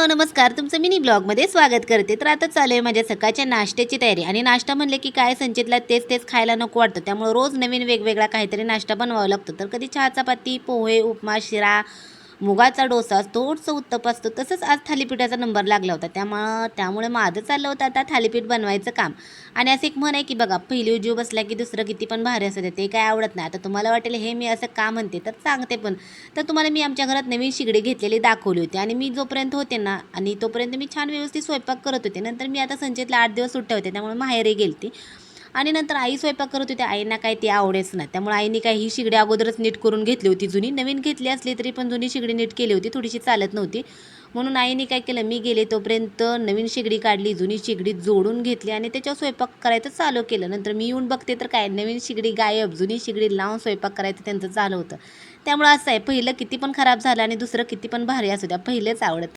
Hello नमस्कार, तुमचं mini ब्लॉगमध्ये स्वागत करते. तर आता चालू आहे माझ्या सकाळच्या नाश्त्याची तयारी आणि नाश्ता म्हणले की काय संचितला तेच तेच खायला नको वाटतं. त्यामुळे रोज नवीन वेगवेगळा काहीतरी नाश्ता बनवावा लागतो. तर कधी चहा चपाती, पोहे, उपमा, शिरा, मुगाचा डोसा, थोडंसं उत्तप्पा असतो. तसंच आज थालीपीठाचा नंबर लागला होता. त्यामुळे माझं चाललं होतं आता थालीपीठ बनवायचं काम. आणि असं एक म्हण आहे की बघा, पहिली उजवी बसला की दुसरं किती पण भारी असतं ते काय आवडत नाही. आता तुम्हाला वाटेल हे मी असं का म्हणते, तर सांगते पण. तर तुम्हाला मी आमच्या घरात नवीन शेगडी घेतलेली दाखवली होती आणि मी जोपर्यंत होते ना आणि तोपर्यंत मी छान व्यवस्थित स्वयंपाक करत होते. नंतर मी आता संचितला 8 दिवस सुट्ट्या होत्या, त्यामुळे माहेरी गेलती आणि नंतर आई स्वयंपाक करत होती. आईना काय ती आवडेच ना, त्यामुळे आईने काय ही शेगडी अगोदरच नीट करून घेतली होती. जुनी नवीन घेतली असली तरी पण जुनी शेगडी नीट केली होती, थोडीशी चालत नव्हती. म्हणून आईने काय केलं, मी गेले तोपर्यंत नवीन शेगडी काढली, जुनी शेगडी जोडून घेतली आणि त्याच्यावर स्वयंपाक करायचं चालू केलं. नंतर मी येऊन बघते तर काय, नवीन शेगडी गायब, जुनी शेगडी लावून स्वयंपाक करायचं त्यांचं चालू होतं. त्यामुळे असं आहे, पहिलं किती पण खराब झालं आणि दुसरं किती पण भारी असू द्या, पहिलेच आवडतं.